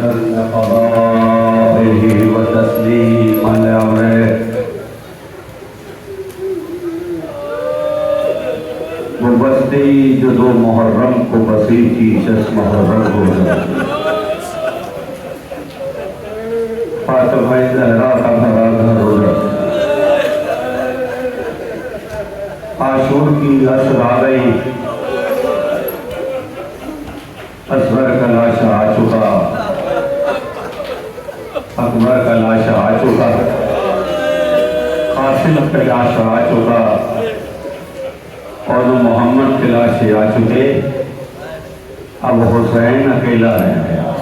لقضائه وتسليما لأمره وبستی جدو محرم کو بسیچی شش محرم ہو جائے فاطمہ زہرا کا بھرا گھر ہو جائے عاشور کی عصر آ گئی اصغر کا لاشا آ چکا اکبر کا لاشا آ چکا قاسم کا لاشا آ چکا اور محمد کے لاشے آ چکے اب حسین اکیلا رہ گیا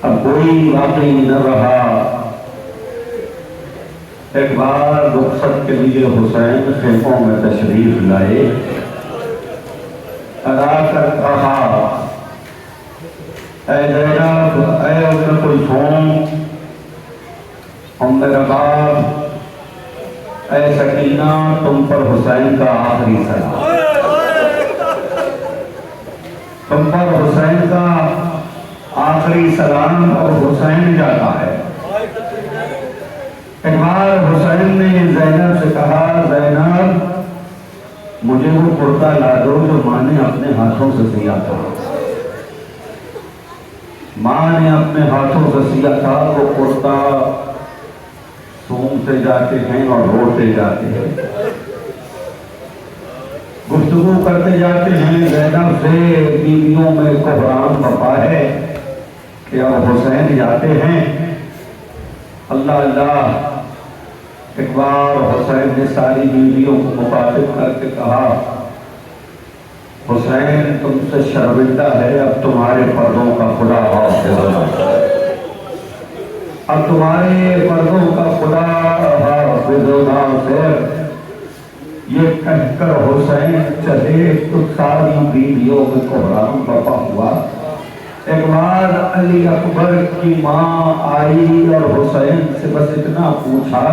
اب کوئی واقعی نہ رہا ایک بار رخصت کے لیے حسین خیموں میں تشریف لائے ادا کر کہا اے زینب اے ام کلثوم ام رباب اے سکینہ تم پر حسین کا آخری سلام تم پر حسین کا آخری سلام اور حسین جاتا ہے ایک بار حسین نے زینب سے کہا زینب مجھے وہ کرتا لا دو جو ماں نے اپنے ہاتھوں سے سیا تھا ماں نے اپنے ہاتھوں سے سیا تھا وہ کرتا سومتے جاتے ہیں اور روتے جاتے ہیں گفتگو کرتے جاتے ہیں زینب سے بیویوں میں کفران بپا ہے کہ اب حسین جاتے ہیں اللہ اللہ ایک بار حسین نے ساری بیویوں کو مخاطب کر کے کہا حسین تم سے شرمندہ ہے اب تمہارے پردوں کا خدا حافظ اب تمہارے پردوں کا خدا حافظ یہ کہہ کر حسین چلے تو ساری بیویوں میں کفران بپا ہوا ایک بار علی اکبر کی ماں آئی اور حسین سے بس اتنا پوچھا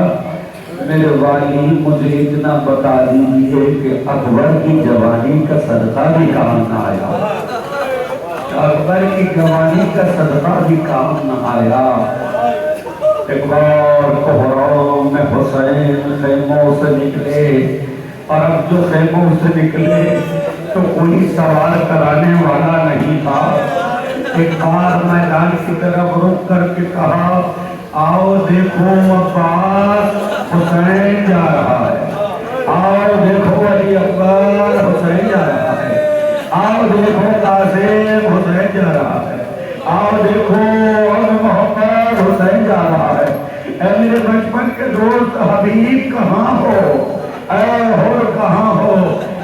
میرے والی مجھے اتنا بتا دیجیے کہ اکبر کی جوانی کا صدقہ بھی کام نہ آیا اکبر کی جوانی کا صدقہ بھی کام نہ آیا ایک بار کوہرام میں حسین خیموں سے نکلے اور اب جو خیموں سے نکلے تو کوئی سوال کرانے والا نہیں تھا ایک بار میدان کی طرف رک کر کے کہا آؤ دیکھو عباس حسین جا رہا ہے آؤ دیکھو علی اکبر حسین جا رہا ہے آؤ دیکھو قاسم حسین جا رہا ہے آؤ دیکھو محمد حسین جا رہا ہے اے میرے بچپن کے دوست حبیب کہاں ہو اے حور کہاں ہو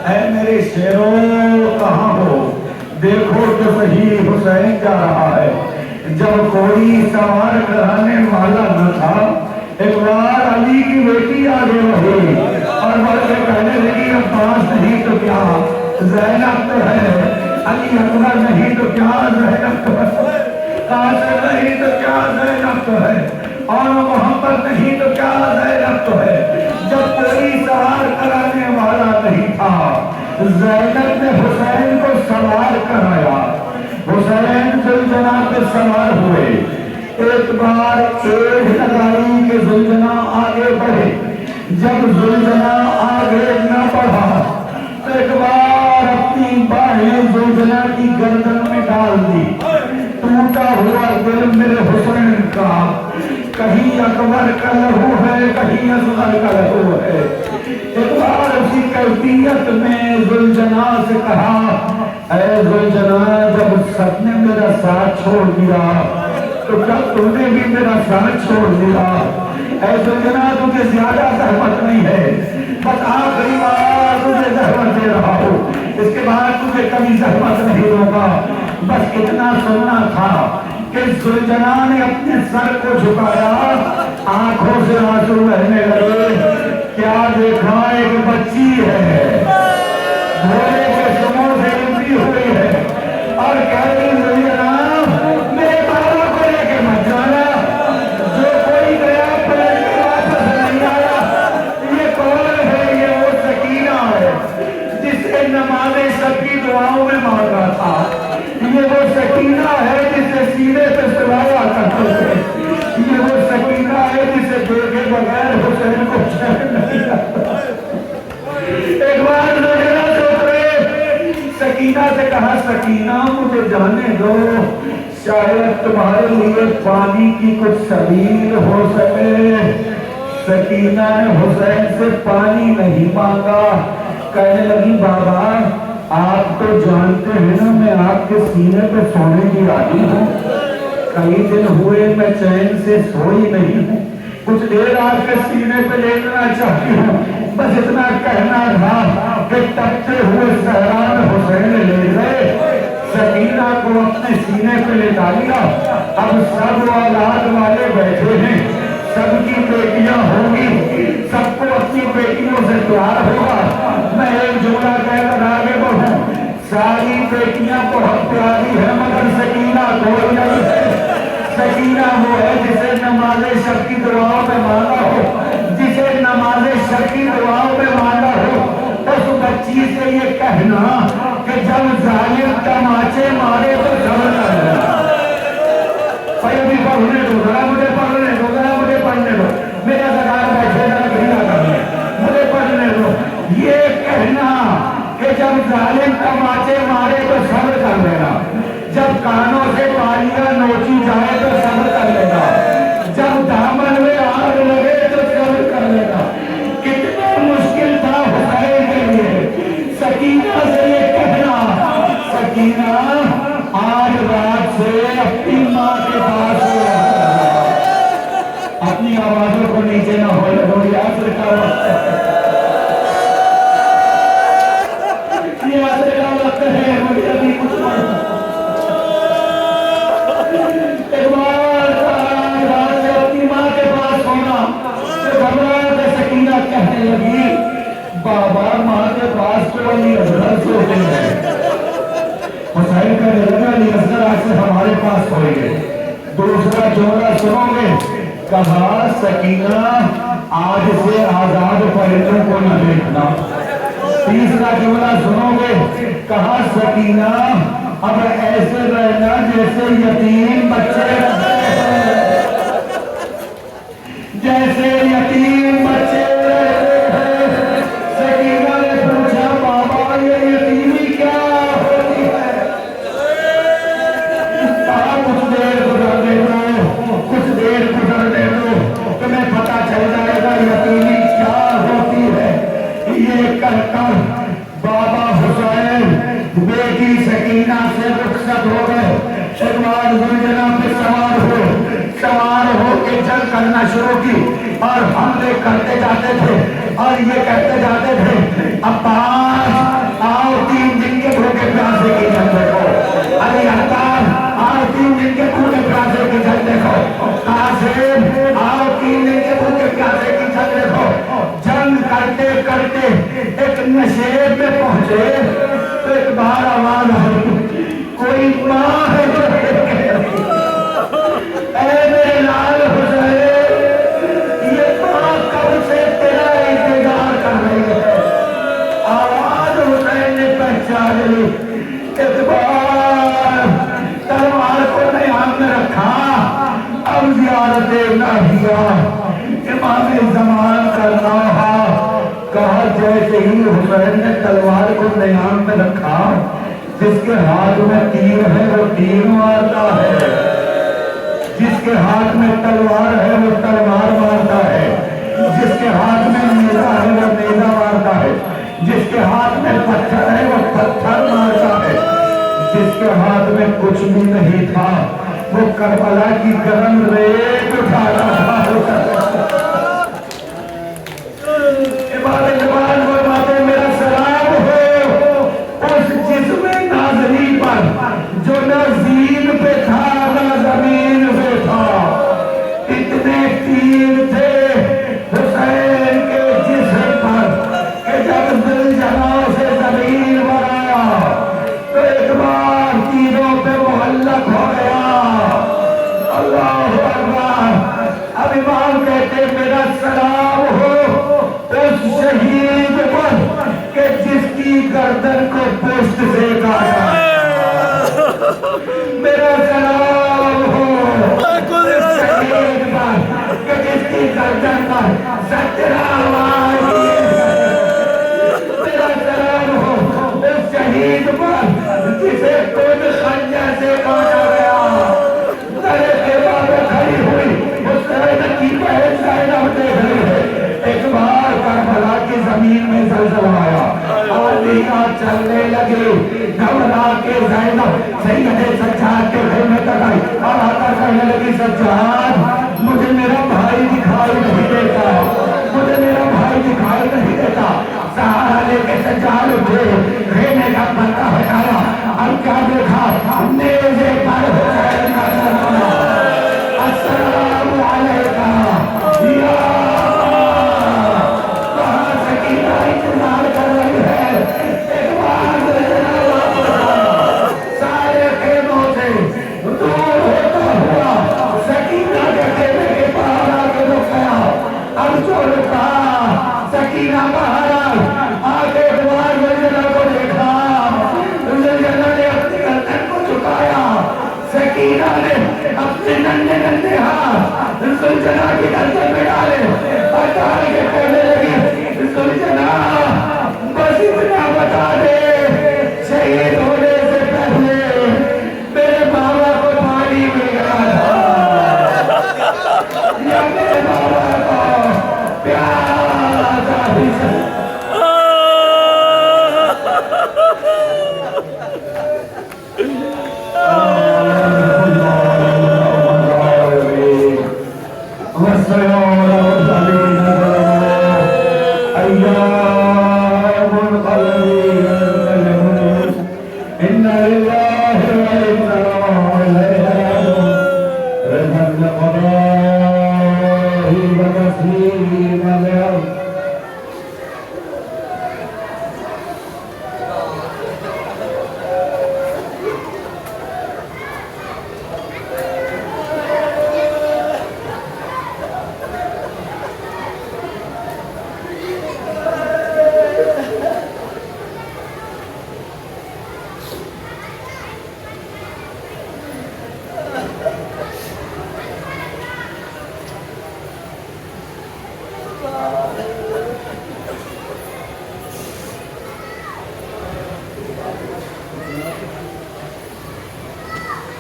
اے میرے شیروں کہاں ہو دیکھو تو صحیح حسین جا رہا ہے جب کوئی سوار کرانے والا نہ تھا ایک بار علی کی بیٹی آگے رہی اور بڑھ کے کہنے لگی عباس نہیں تو کیا زینب تو ہے علی اکبر نہیں تو کیا زینب تو ہے قاسم نہیں تو کیا زینب تو ہے اور محمد نہیں تو کیا زینب تو ہے جب کوئی سوار کرانے والا نہیں تھا زینب نے حسین کو سوار کرایا حسین زلجنا پہ سوار ہوئے ایک بار ایک لگائی کہ زلجنا آگے بڑھے جب زلجنا آگے نہ بڑھا تو ایک بار اپنی باہیں زلجنا کی گردن میں ڈال دی ٹوٹا ہوا دل میرے حسین کا کہیں اکبر کا لہو ہے کہیں اصغر کا لہو ہے ایک بار اسی کیفیت میں زلجنا سے کہا اے زلجنا جب سب نے میرا ساتھ چھوڑ دیا تو کیا تم نے بھی میرا ساتھ چھوڑ دیا اے زلجنا تجھے زیادہ زحمت نہیں ہے بس آخری بار تجھے زحمت دے رہا ہوں اس کے بعد تجھے کبھی زحمت نہیں ہوگا بس اتنا سننا تھا کہ زلجنا نے اپنے سر کو جھکایا آنکھوں سے آنسو بہنے لگے کیا دیکھا ایک بچی ہے گھوڑے کے سموں سے اٹھی ہوئی ہے اور کہتی زلجنا میرے بابا کو لے کے مت جانا جو کوئی گیا پلٹ کے واپس نہیں آیا یہ کون ہے یہ وہ سکینہ ہے جسے نماز سب کی دعاؤں میں مانگا تھا یہ وہ سکینہ ہے جسے سینے پہ سلایا کرتے تھے، یہ وہ سکینہ ہے جسے دیکھے بغیر حسین کو چین نہیں آتا۔ ایک بار ذرا سوچے، سکینہ سے کہا سکینہ مجھے جانے دو، شاید تمہارے لیے پانی کی کچھ سبیل ہو سکے۔ سکینہ نے حسین سے پانی نہیں مانگا، کہنے لگی بابا آپ تو جانتے ہیں نا میں آپ کے سینے پہ سونے کی عادی ہوں، کئی دن ہوئے میں چین سے سوئی نہیں ہوں، کچھ دیر آپ کے سینے پہ لیٹنا چاہتی ہوں، بس اتنا کہنا تھا کہ تپتے ہوئے صحرا میں حسین لے گئے، سکینہ کو اپنے سینے پہ لٹا لیا۔ اب سب اولاد والے بیٹھے ہیں، سب کی بیٹیاں ہوں گی، سب کو اپنی بیٹیوں سے پیار ہوگا۔ میں ایک جملہ کہہ کر آگے بڑھوں، ساری بیٹیاں بہت پیاری ہے مگر سکینہ کوئی نہیں ہے۔ سکینہ وہ ہے جسے نماز شب کی دعاؤں میں مانگا ہو، جسے نماز شب کی دعاؤں میں مانگا ہو۔ اس بچی سے یہ کہنا کہ جب ظالم تماچے مارے تو صبر کر لینا۔ بھی پڑھنے دو ذرا، مجھے پڑھنے دو ذرا، مجھے پڑھنے دو، میرا سرکار بیٹھے ذرا گھیلا کرنے، مجھے پڑھنے دو۔ یہ کہنا کہ جب ظالم تماچے مارے تو صبر کر لینا، جب کانوں سے بالیاں نوچی جائے تو صبر کر لینا، جب دامن میں آگ لگے تو صبر کر لینا۔ کتنا مشکل تھا حسین کے لیے سکینہ سے یہ کہنا، سکینہ آج رات سے اپنی ماں کے پاس ہو رہا، اپنی آوازوں کو نیچے نہ ہو لگو، یہ عصر کا وقت ہے، یہ عصر کا وقت ہے، مجھے ابھی کچھ پڑھنا۔ ایک بار آج رات سے اپنی ماں کے پاس ہونا، گھبرا کے سکینہ کہنے لگی بابا ماں کے پاس تو علی اصغر سوتے ہیں۔ حسین کا لگا علی اصغر آج سے ہمارے پاس ہوئے گے۔ دوسرا جملہ سنو گے، کہا سکینہ آج سے آزاد پرندوں کو نہ دیکھنا۔ تیسرا جملہ سنو گے، کہا سکینہ اب ایسے رہنا جیسے یتیم بچے رہتے ہیں، جیسے یتیم بچے رہتے ہیں۔ سکینہ نے پوچھا بابا یہ یتیمی کیا ہوتی ہے؟ کہا کچھ دیر گزرنے دو، کچھ دیر گزرنے دو، تمہیں پتا چل جائے گا یتیمی کیا ہوتی ہے۔ یہ کہہ کر بابا حسین بیٹی سکینہ سے رخصت ہو گئے، ایک بار زنجنا پہ سوار ہو کے جنگ کرنا شروع کی اور حملے کرتے جاتے تھے اور یہ کہتے جاتے تھے عباس آؤ 3 دن کے بھوکے پیاسے کی جنگ دیکھو، علی اکبر آؤ 3 دن کے بھوکے پیاسے کی جنگ دیکھو، قاسم آؤ 3 دن کے بھوکے پیاسے کی جنگ دیکھو۔ جنگ کرتے کرتے ایک نشیب میں پہنچے تو ایک بار آواز آئی کوئی ماں ہے جو اے میرے لال حسین، یہ ماں کب سے تیرا انتظار کر رہی ہے۔ آواز حسین نے پہچان لی، ایک بار تلوار کو نیام میں رکھا، اب زیارت الہیہ امام زمان کرنا ہے۔ کہا جیسے ہی حسین نے تلوار کو نیام میں رکھا، جس کے ہاتھ میں تیر ہے وہ تیر مارتا ہے، جس کے ہاتھ میں تلوار ہے وہ تلوار مارتا ہے، جس کے ہاتھ میں نیزہ ہے وہ نیزہ مارتا ہے، جس کے ہاتھ میں پتھر ہے وہ پتھر مارتا ہے، جس کے ہاتھ میں کچھ بھی نہیں تھا وہ کربلا کی گرم ریت اٹھا رہا تھا۔ میرا سلام ہو اس جسم نازنی پر جو نہ زین پہ تھا نہ زمین پہ تھا، اتنے تیر تھے حسین کے جسم پر کہ جب دل جہاں سے زمین بنایا تو ایک بار تیروں پہ معلق ہو گیا۔ اللہ اکبر۔ اب امام کہتے میرا سلام ہو اس شہید پر کہ جس کی گردن کو پشت سے کاٹا، میرا سلام ہو اس شہید پر کہ جس کی گردن پر سترہ آواز میرا سلام ہو اس شہید پر جسے خود خنجر سے کاٹا گیا درے خیمہ میں کھڑی ہوئی حسین کی بہن زینب دیکھ رہی ہے ایک بار کربلا کی زمین میں زلزلہ آیا آدھیاں چلنے لگے گھبرا کے زینب سید سجاد کے گھر میں تک آئی اور آتا کہنے لگی سجاد مجھے میرا بھائی دکھائی نہیں دیتا مجھے میرا بھائی دکھائی نہیں دیتا سہارا لے کے سجاد اٹھے خیمے کا پردہ ہٹایا اور کیا دیکھا